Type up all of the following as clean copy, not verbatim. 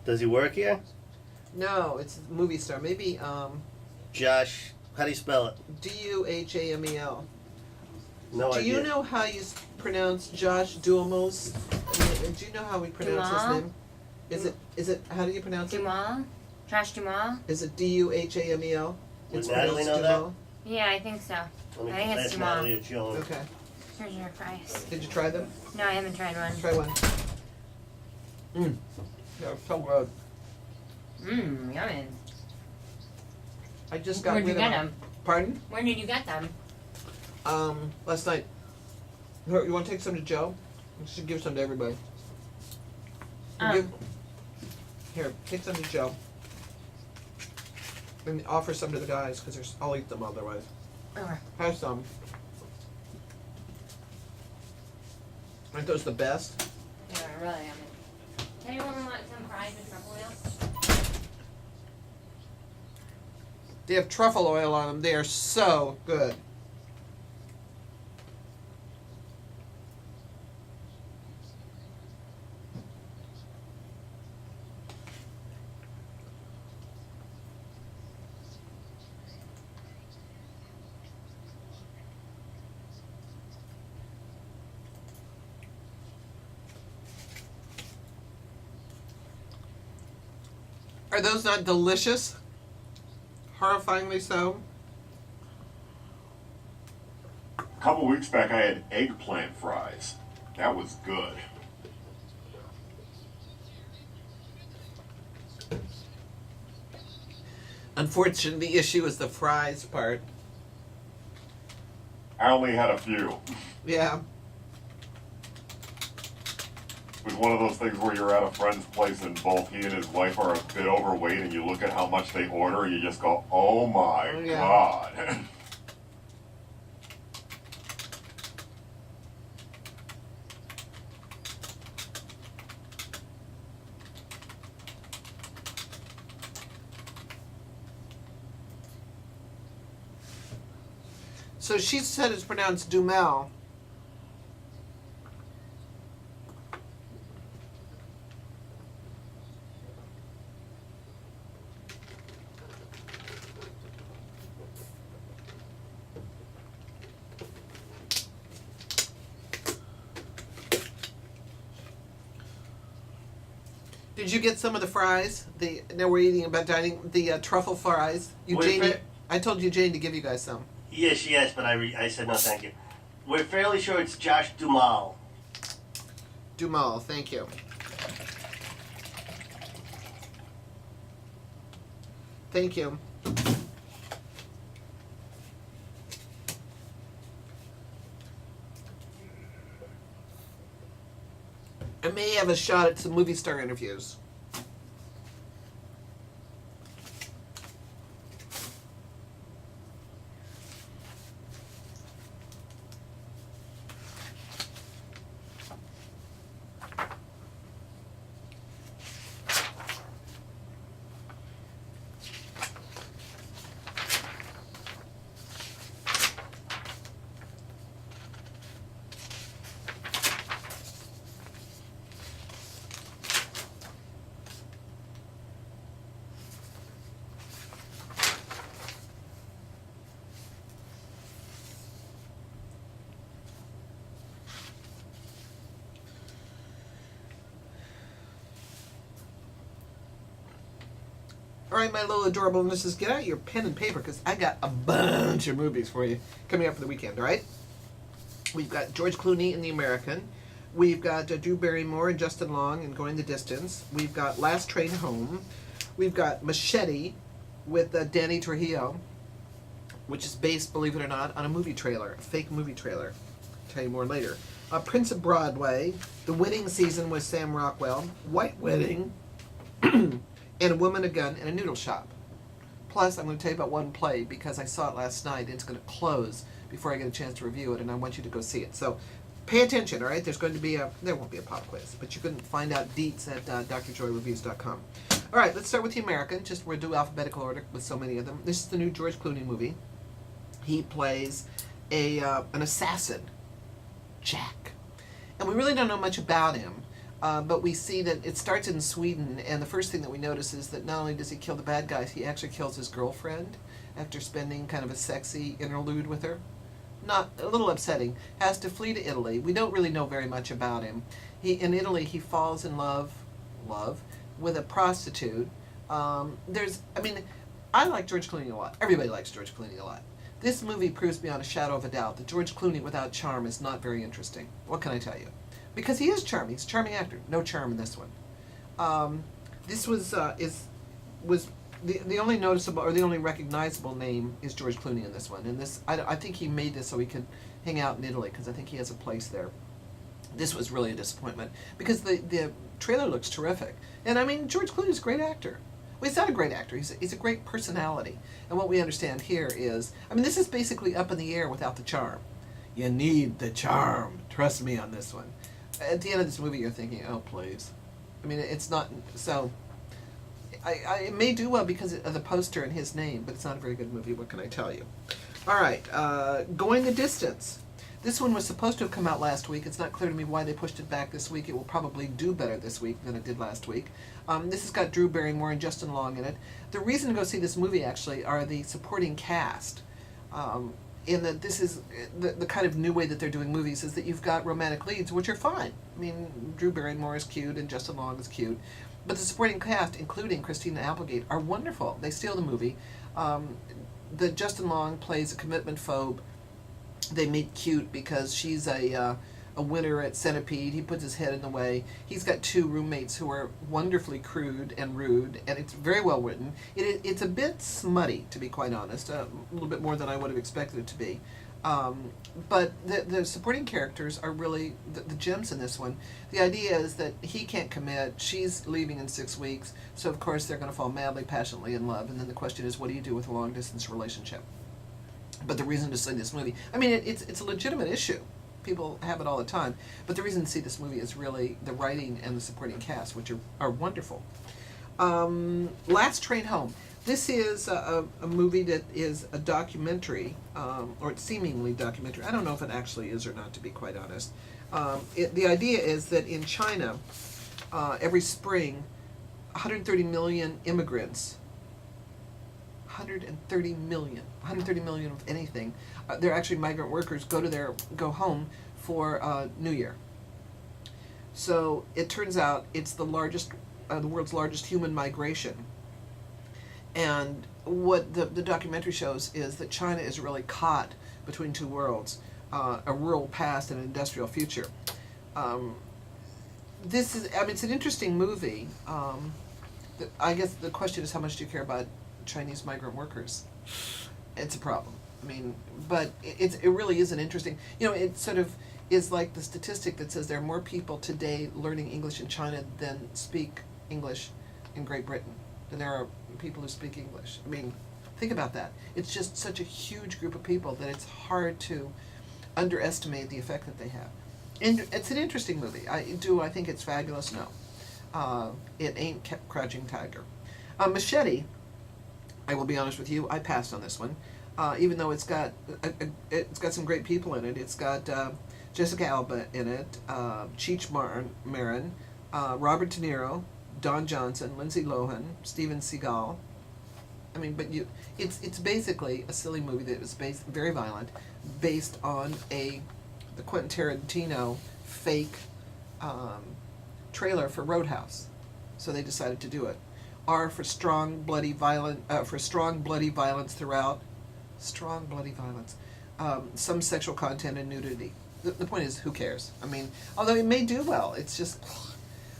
Does he work here? No, it's a movie star. Maybe Josh. How do you spell it? Duhamel. No Do idea. you know how you pronounce Josh Duhamel? Do you know how we pronounce his Duhamel? name? Is it how do you pronounce it? Dumas? Josh Dumas? Is it Duhamel? Would Natalie know that? Yeah, I think so. Let me I think it's ask Jamal. Natalie or Joan. Okay. Here's your fries. Did you try them? No, I haven't tried one. Try one. They're so good. Yummy. I just got Where'd you rid get of them? Pardon? Where did you get them? Last night. Here, you want to take some to Joe? You should give some to everybody. Here, take some to Joe. And offer some to the guys, because I'll eat them otherwise. Okay. Have some. Aren't those the best? Yeah, really yummy. Anyone want some fries with truffle oil? They have truffle oil on them. They are so good. Are those not delicious? Horrifyingly so. A couple weeks back, I had eggplant fries. That was good. Unfortunately, the issue is the fries part. I only had a few. Yeah. It was one of those things where you're at a friend's place and both he and his wife are a bit overweight, and you look at how much they order and you just go, oh my Yeah. God. So she said it's pronounced Dumel. Did you get some of the fries? Now we're eating about dining the truffle fries. I told Eugene to give you guys some. Yes, but I said no, thank you. We're fairly sure it's Josh Duhamel. Dumal, thank you. Thank you. I may have a shot at some movie star interviews. All right, my little adorable missus, get out your pen and paper because I got a bunch of movies for you coming up for the weekend, all right? We've got George Clooney in The American. We've got Drew Barrymore and Justin Long in Going the Distance. We've got Last Train Home. We've got Machete with Danny Trujillo, which is based, believe it or not, on a movie trailer, a fake movie trailer. I'll tell you more later. Prince of Broadway, The Wedding Season with Sam Rockwell, White Wedding, and A Woman, a Gun, and a Noodle Shop. Plus, I'm going to tell you about one play because I saw it last night and it's going to close before I get a chance to review it, and I want you to go see it. So pay attention, all right? There won't be a pop quiz, but you can find out deets at drjoyreviews.com. All right, let's start with The American. We'll do alphabetical order with so many of them. This is the new George Clooney movie. He plays an assassin, Jack. And we really don't know much about him. But we see that it starts in Sweden, and the first thing that we notice is that not only does he kill the bad guys, he actually kills his girlfriend after spending kind of a sexy interlude with her. Not a little upsetting. Has to flee to Italy. We don't really know very much about him. In Italy he falls in love with a prostitute. I like George Clooney a lot. Everybody likes George Clooney a lot. This movie proves beyond a shadow of a doubt that George Clooney without charm is not very interesting. What can I tell you? Because he is charming. He's a charming actor. No charm in this one. This was the only noticeable or the only recognizable name is George Clooney in this one. And this, I think he made this so he could hang out in Italy because I think he has a place there. This was really a disappointment because the trailer looks terrific. And I mean, George Clooney's a great actor. Well, he's not a great actor. He's a great personality. And what we understand here is, I mean, this is basically Up in the Air without the charm. You need the charm. Trust me on this one. At the end of this movie, you're thinking, oh, please. I mean, it's not, so, it may do well because of the poster and his name, but it's not a very good movie, what can I tell you? All right, Going the Distance. This one was supposed to have come out last week. It's not clear to me why they pushed it back this week. It will probably do better this week than it did last week. This has got Drew Barrymore and Justin Long in it. The reason to go see this movie, actually, are the supporting cast. In that this is the kind of new way that they're doing movies is that you've got romantic leads, which are fine. I mean, Drew Barrymore is cute and Justin Long is cute. But the supporting cast, including Christina Applegate, are wonderful. They steal the movie. The Justin Long plays a commitment phobe. They meet cute because she's a winner at Centipede. He puts his head in the way. He's got two roommates who are wonderfully crude and rude, and it's very well written. It's a bit smutty, to be quite honest, a little bit more than I would have expected it to be. But the supporting characters are really the gems in this one. The idea is that he can't commit, she's leaving in 6 weeks, so of course they're going to fall madly, passionately in love, and then the question is, what do you do with a long-distance relationship? But the reason to see this movie, I mean, it's a legitimate issue. People have it all the time. But the reason to see this movie is really the writing and the supporting cast, which are wonderful. Last Train Home. This is a movie that is a documentary, or it's seemingly documentary. I don't know if it actually is or not, to be quite honest. The idea is that in China, every spring, 130 million immigrants, 130 million of anything. They're actually migrant workers go home for New Year. So it turns out it's the world's largest human migration. And what the documentary shows is that China is really caught between two worlds, a rural past and an industrial future. It's an interesting movie. I guess the question is, how much do you care about Chinese migrant workers? It's a problem. I mean, but it really is an interesting, it sort of is like the statistic that says there are more people today learning English in China than speak English in Great Britain than there are people who speak English. I mean, think about that. It's just such a huge group of people that it's hard to underestimate the effect that they have. And it's an interesting movie. I think it's fabulous? No. It ain't Crouching Tiger. Machete, I will be honest with you, I passed on this one. Even though it's got some great people in it. It's got Jessica Alba in it, Cheech Marin, Robert De Niro, Don Johnson, Lindsay Lohan, Steven Seagal. I mean, but it's basically a silly movie that was very violent, based on the Quentin Tarantino fake trailer for Roadhouse. So they decided to do it. R for strong, bloody, violence throughout. Strong, bloody violence. Some sexual content and nudity. The point is, who cares? I mean, although it may do well, it's just...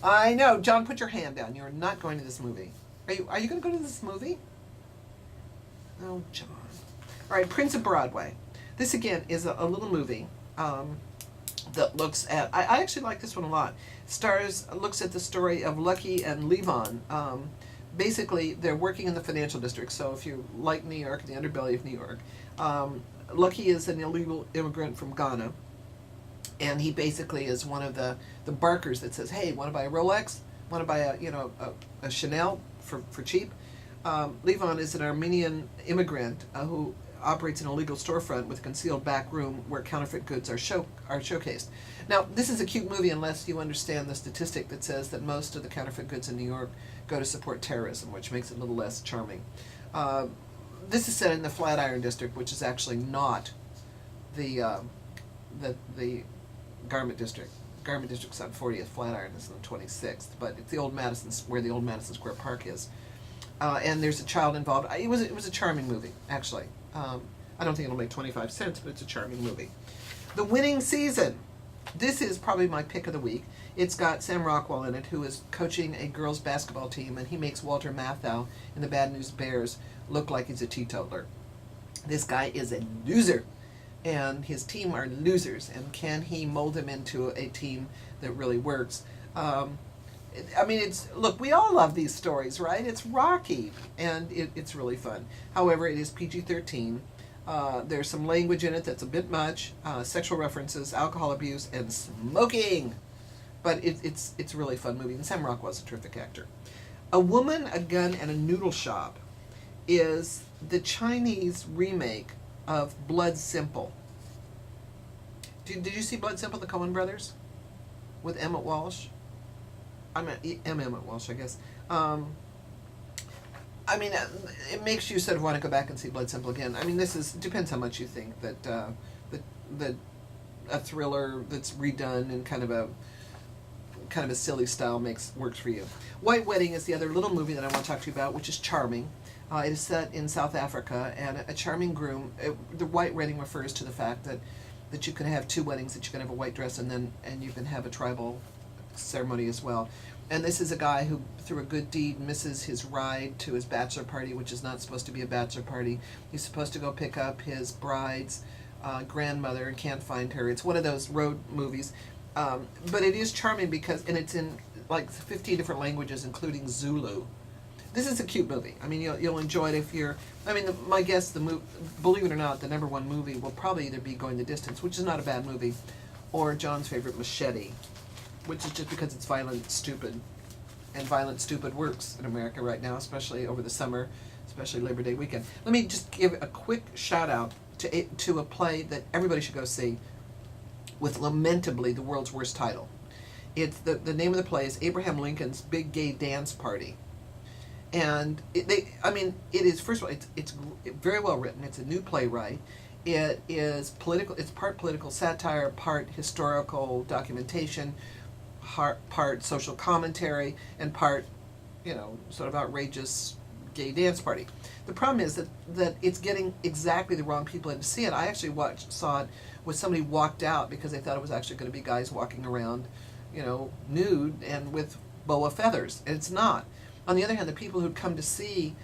I know, John, put your hand down. You're not going to this movie. Are you going to go to this movie? Oh, John. All right, Prince of Broadway. This, again, is a little movie that looks at... I actually like this one a lot. Looks at the story of Lucky and Levon. Basically, they're working in the financial district, so if you like New York, the underbelly of New York. Lucky is an illegal immigrant from Ghana, and he basically is one of the barkers that says, hey, want to buy a Rolex? Want to buy a Chanel for cheap? Levon is an Armenian immigrant who operates an illegal storefront with a concealed back room where counterfeit goods are showcased. Now, this is a cute movie unless you understand the statistic that says that most of the counterfeit goods in New York go to support terrorism, which makes it a little less charming. This is set in the Flatiron District, which is actually not the Garment District. Garment District's on 40th, Flatiron is on 26th, but it's the old Madison, where the old Madison Square Park is. And there's a child involved. It was a charming movie, actually. I don't think it'll make 25 cents, but it's a charming movie. The Winning Season. This is probably my pick of the week. It's got Sam Rockwell in it, who is coaching a girls' basketball team, and he makes Walter Matthau in the Bad News Bears look like he's a teetotaler. This guy is a loser, and his team are losers, and can he mold them into a team that really works? I mean, look, we all love these stories, right? It's Rocky, and it's really fun. However, it is PG-13. There's some language in it that's a bit much, sexual references, alcohol abuse, and smoking. But it's a really fun movie, and Sam Rockwell's a terrific actor. A Woman, a Gun, and a Noodle Shop is the Chinese remake of Blood Simple. Did you see Blood Simple, the Coen brothers? With Emmett Walsh? Emmett Walsh, I guess. I mean, it makes you sort of want to go back and see Blood Simple again. I mean, depends how much you think that a thriller that's redone in kind of a silly style works for you. White Wedding is the other little movie that I want to talk to you about, which is charming. It is set in South Africa, and a charming groom. The white wedding refers to the fact that you can have two weddings, that you can have a white dress and you can have a tribal ceremony as well. And this is a guy who, through a good deed, misses his ride to his bachelor party, which is not supposed to be a bachelor party. He's supposed to go pick up his bride's grandmother and can't find her. It's one of those road movies. But it is charming because, and it's in like 15 different languages, including Zulu. This is a cute movie. I mean, you'll enjoy it if you're, my guess, believe it or not, the number one movie will probably either be Going the Distance, which is not a bad movie, or John's favorite, Machete, which is just because it's violent, stupid. And violent, stupid works in America right now, especially over the summer, especially Labor Day weekend. Let me just give a quick shout out to a play that everybody should go see, with lamentably the world's worst title. It's the name of the play is Abraham Lincoln's Big Gay Dance Party. And it is, first of all, it's very well written. It's a new playwright. It is political. It's part political satire, part historical documentation, part social commentary, and part, sort of outrageous gay dance party. The problem is that it's getting exactly the wrong people in to see it. I actually saw it with somebody walked out because they thought it was actually going to be guys walking around, nude and with boa feathers, and it's not. On the other hand, the people who'd come to see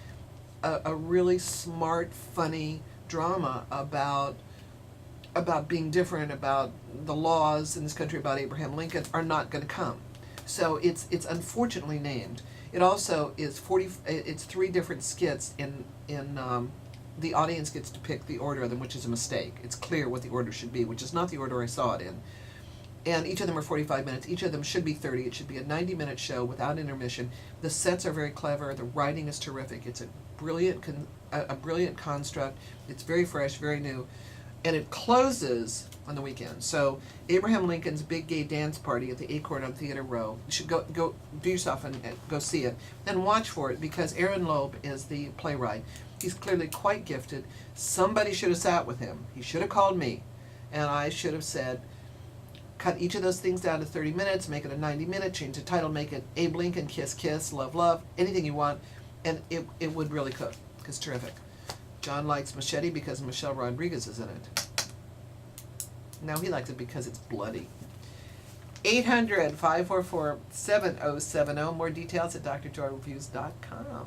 a really smart, funny drama about being different, about the laws in this country, about Abraham Lincoln, are not going to come. So it's unfortunately named. It also is it's 3 different skits in the audience gets to pick the order of them, which is a mistake. It's clear what the order should be, which is not the order I saw it in. And each of them are 45 minutes. Each of them should be 30. It should be a 90-minute show without intermission. The sets are very clever. The writing is terrific. It's a brilliant construct. It's very fresh, very new. And it closes on the weekend. So Abraham Lincoln's Big Gay Dance Party at the Acorn on Theater Row. You should go do yourself and go see it. And watch for it, because Aaron Loeb is the playwright. He's clearly quite gifted. Somebody should have sat with him. He should have called me. And I should have said, cut each of those things down to 30 minutes, make it a 90-minute, change the title, make it Abe Lincoln, Kiss Kiss, Love Love, anything you want, and it would really cook. It's terrific. John likes Machete because Michelle Rodriguez is in it. Now he likes it because it's bloody. 800-544-7070. More details at drjoyreviews.com.